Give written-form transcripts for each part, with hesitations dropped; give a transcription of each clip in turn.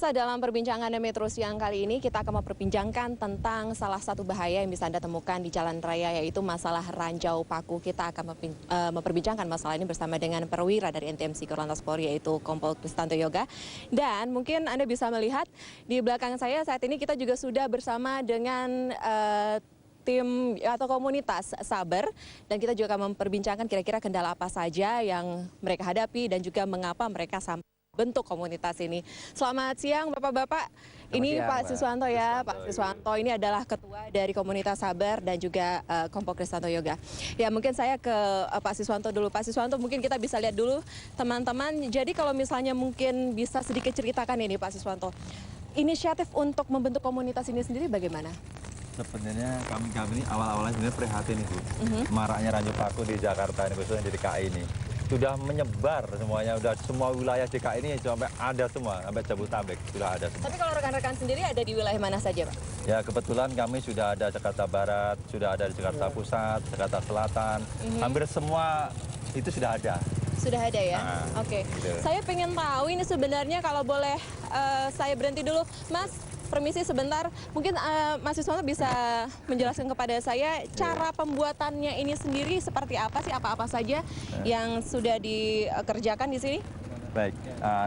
Dalam perbincangan Metro Siang kali ini kita akan memperbincangkan tentang salah satu bahaya yang bisa Anda temukan di jalan raya, yaitu masalah ranjau paku. Kita akan memperbincangkan masalah ini bersama dengan perwira dari NTMC Korlantas Polri, yaitu Kompol Kristanto Yoga. Dan mungkin Anda bisa melihat di belakang saya saat ini kita juga sudah bersama dengan tim atau komunitas Sabar, dan kita juga akan memperbincangkan kira-kira kendala apa saja yang mereka hadapi dan juga mengapa mereka sampai bentuk komunitas ini. Selamat siang Bapak-Bapak. Ini siang, Pak Siswanto ya. Pak Siswanto ini adalah ketua dari komunitas Sabar dan juga Kompol Kristanto Yoga. Ya, mungkin saya ke Pak Siswanto dulu. Pak Siswanto, mungkin kita bisa lihat dulu teman-teman. Jadi kalau misalnya mungkin bisa sedikit ceritakan ini Pak Siswanto, inisiatif untuk membentuk komunitas ini sendiri bagaimana? Sebenarnya kami ini awal-awalnya sebenarnya prihatin itu. Maraknya ranjau paku di Jakarta ini, khususnya di DKI ini. Sudah menyebar semuanya, udah semua wilayah DKI ini sampai ada semua, sampai Jabodetabek sudah ada semua. Tapi kalau rekan-rekan sendiri ada di wilayah mana saja, Pak? Ya, kebetulan kami sudah ada Jakarta Barat, sudah ada di Jakarta Pusat, Jakarta Selatan, hampir semua itu sudah ada. Sudah ada ya? Nah, Oke. gitu. Saya pengen tahu ini sebenarnya, kalau boleh saya berhenti dulu. Mas, permisi sebentar. Mungkin Mas Siswanto bisa menjelaskan kepada saya cara pembuatannya ini sendiri seperti apa sih? Apa-apa saja yang sudah dikerjakan di sini? Baik,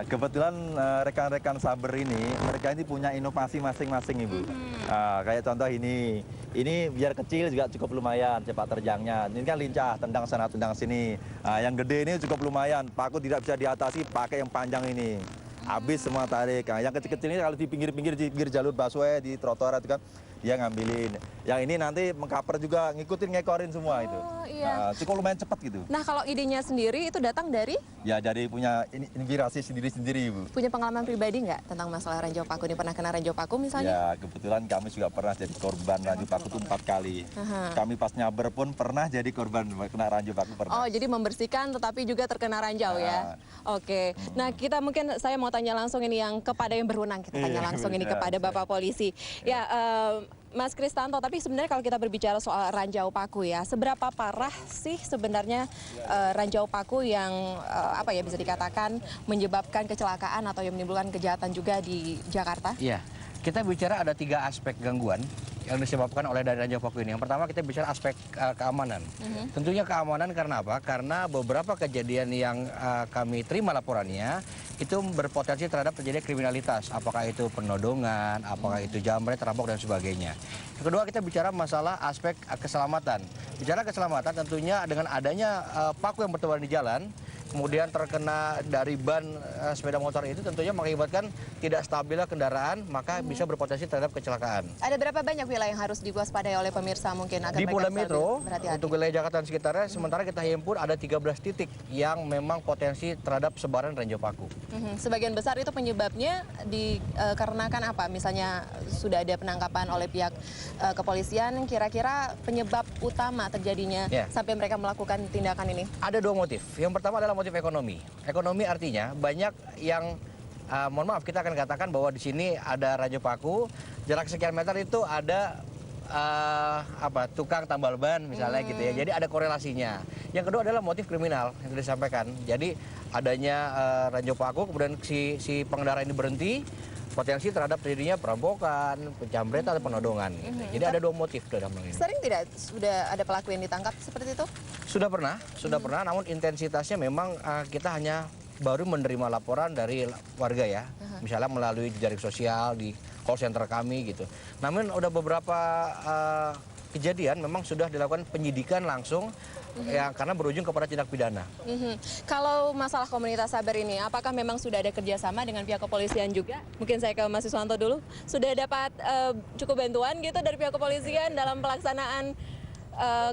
kebetulan rekan-rekan Sabar ini, mereka ini punya inovasi masing-masing, Ibu. Kayak contoh ini biar kecil juga cukup lumayan, cepat terjangnya. Ini kan lincah, tendang sana, tendang sini. Yang gede ini cukup lumayan, paku tidak bisa diatasi, pakai yang panjang ini. Habis semua tarik. Yang kecil-kecil ini kalau di pinggir jalur busway, di trotoar itu kan, dia ngambilin. Yang ini nanti mengcover juga, ngekorin semua itu. Iya. Cukup lumayan cepat gitu. Nah, kalau idenya sendiri itu datang dari? Ya, dari punya inspirasi sendiri-sendiri, Ibu. Punya pengalaman pribadi nggak tentang masalah ranjau paku ini? Pernah kena ranjau paku misalnya? Ya, kebetulan kami juga pernah jadi korban ranjau paku itu 4 kali. Kami pas nyaber pun pernah jadi korban kena ranjau paku pernah. Oh, jadi membersihkan tetapi juga terkena ranjau ya? Oke. Nah, saya mau tanya langsung ini kepada yang berwenang, kita tanya langsung ini kepada Bapak Polisi. Ya, Mas Kristanto, tapi sebenarnya kalau kita berbicara soal ranjau paku ya, seberapa parah sih sebenarnya ranjau paku yang bisa dikatakan menyebabkan kecelakaan atau yang menimbulkan kejahatan juga di Jakarta? Iya, kita bicara ada 3 aspek gangguan yang disebabkan oleh dari ranjau paku ini. Yang pertama kita bicara aspek keamanan. Tentunya keamanan karena apa? Karena beberapa kejadian yang kami terima laporannya itu berpotensi terhadap terjadi kriminalitas. Apakah itu penodongan, apakah itu jambret, rampok dan sebagainya. Yang kedua kita bicara masalah aspek keselamatan. Bicara keselamatan tentunya dengan adanya paku yang bertebaran di jalan, kemudian terkena dari ban sepeda motor itu tentunya mengakibatkan tidak stabilnya kendaraan, maka bisa berpotensi terhadap kecelakaan. Ada berapa banyak wilayah yang harus diwaspadai oleh pemirsa mungkin agar di Polda Metro, berhati-hati? untuk wilayah Jakarta dan sekitarnya, sementara kita himpun ada 13 titik yang memang potensi terhadap sebaran ranjau paku. Sebagian besar itu penyebabnya dikarenakan apa? Misalnya sudah ada penangkapan oleh pihak kepolisian, kira-kira penyebab utama terjadinya sampai mereka melakukan tindakan ini? Ada 2 motif. Yang pertama adalah motif ekonomi. Ekonomi artinya banyak yang mohon maaf, kita akan katakan bahwa di sini ada ranjau paku, jarak sekian meter itu ada tukang tambal ban misalnya gitu ya. Jadi ada korelasinya. Yang kedua adalah motif kriminal yang disampaikan. Jadi adanya ranjau paku, kemudian si pengendara ini berhenti, potensi terhadap terjadinya perampokan, penjambretan, atau penodongan. Gitu. Jadi ada 2 motif dalam hal ini. Sering tidak sudah ada pelaku yang ditangkap seperti itu? Sudah pernah, namun intensitasnya memang kita hanya baru menerima laporan dari warga ya, misalnya melalui jejaring sosial di call center kami gitu. Namun udah beberapa kejadian memang sudah dilakukan penyidikan langsung ya, karena berujung kepada tindak pidana. Kalau masalah komunitas Sabar ini, apakah memang sudah ada kerjasama dengan pihak kepolisian juga? Mungkin saya ke Mas Siswanto dulu. Sudah dapat cukup bantuan gitu dari pihak kepolisian dalam pelaksanaan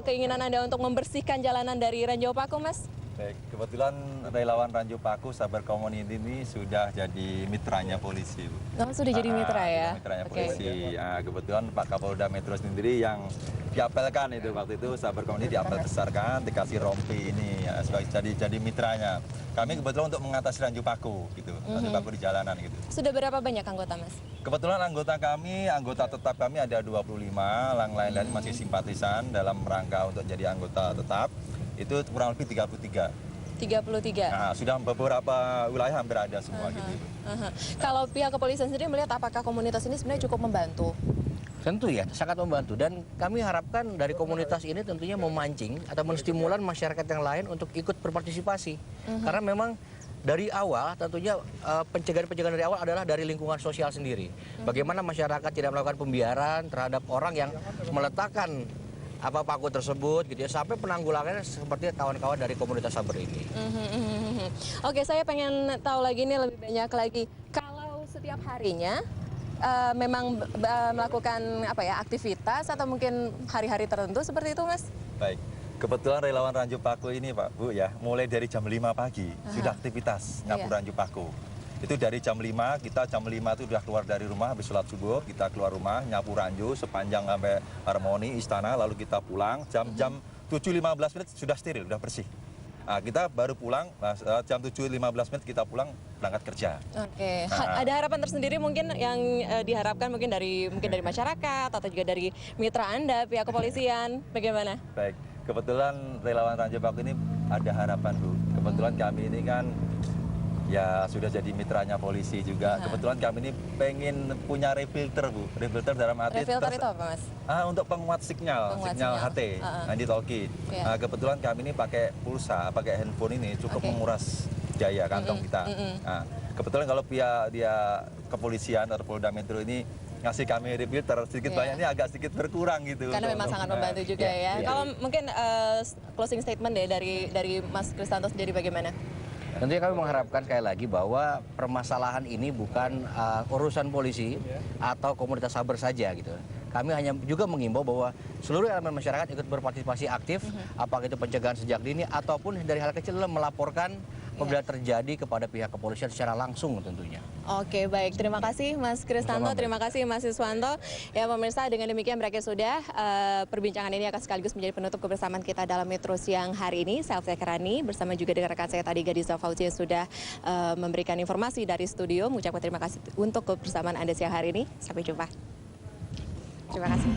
keinginan Anda untuk membersihkan jalanan dari ranjau paku, Mas? Baik, kebetulan relawan ranjau paku Sabar Community ini sudah jadi mitranya polisi, Bu. Oh, sudah jadi mitra ya? Mitranya polisi. Kebetulan Pak Kapolda Metro sendiri yang diapelkan itu waktu itu Sabar Community diapel besarkan, dikasih rompi ini sebagai jadi mitranya. Kami kebetulan untuk mengatasi ranjau paku gitu, ranjau paku di jalanan gitu. Sudah berapa banyak anggota, Mas? Kebetulan anggota tetap kami ada 25, yang lain-lain masih simpatisan dalam rangka untuk jadi anggota tetap. Itu kurang lebih 33. 33. Nah, sudah beberapa wilayah hampir ada semua gitu. Kalau pihak kepolisian sendiri melihat apakah komunitas ini sebenarnya cukup membantu? Tentu ya, sangat membantu. Dan kami harapkan dari komunitas ini tentunya memancing atau menstimulan masyarakat yang lain untuk ikut berpartisipasi. Karena memang dari awal tentunya pencegahan-pencegahan dari awal adalah dari lingkungan sosial sendiri. Bagaimana masyarakat tidak melakukan pembiaran terhadap orang yang meletakkan paku tersebut gitu ya, sampai penanggulangannya seperti kawan-kawan dari komunitas Saber ini. Oke, saya pengen tahu lagi nih lebih banyak lagi. Kalau setiap harinya memang melakukan aktivitas atau mungkin hari-hari tertentu seperti itu, Mas? Baik. Kebetulan relawan Ranjau Paku ini Pak Bu ya, mulai dari jam 5 pagi sudah aktivitas nyapu Ranjau Paku. Itu dari jam 5, kita jam 5 itu sudah keluar dari rumah habis sholat subuh, kita keluar rumah nyapu Ranjau sepanjang sampai Harmoni Istana, lalu kita pulang jam 7.15 menit sudah steril, sudah bersih. Nah, kita baru pulang jam 7.15 menit kita pulang berangkat kerja. Oke, ada harapan tersendiri mungkin yang diharapkan mungkin dari masyarakat atau juga dari mitra Anda, pihak kepolisian, bagaimana? Baik, kebetulan relawan Ranjau Paku ini ada harapan Bu. Kebetulan kami ini kan ya sudah jadi mitranya polisi juga. Kebetulan kami ini pengen punya refilter Bu. Refilter dalam arti Refilter itu apa, Mas? untuk penguat signal HT, anti-talkie. Nah, kebetulan kami ini pakai pulsa, pakai handphone ini cukup menguras daya kantong kita. Nah, kebetulan kalau pihak dia kepolisian atau Polda Metro ini ngasih kami refilter sedikit banyak ini agak sedikit berkurang gitu. Karena memang sangat membantu juga ya. Kalau mungkin closing statement deh dari Mas Kristanto sendiri bagaimana? Tentunya kami mengharapkan sekali lagi bahwa permasalahan ini bukan urusan polisi atau komunitas Saber saja gitu. Kami hanya juga mengimbau bahwa seluruh elemen masyarakat ikut berpartisipasi aktif, apakah itu pencegahan sejak dini ataupun dari hal kecil adalah melaporkan apabila terjadi kepada pihak kepolisian secara langsung tentunya. Oke, baik. Terima kasih Mas Kristanto, terima kasih Mas Iswanto. Ya pemirsa, dengan demikian berakhir sudah perbincangan ini akan sekaligus menjadi penutup kebersamaan kita dalam Metro Siang hari ini. Saya Rani bersama juga dengan rekan saya tadi Gadiza Fauzi yang sudah memberikan informasi dari studio. Mengucapkan terima kasih untuk kebersamaan Anda siang hari ini. Sampai jumpa. Terima kasih.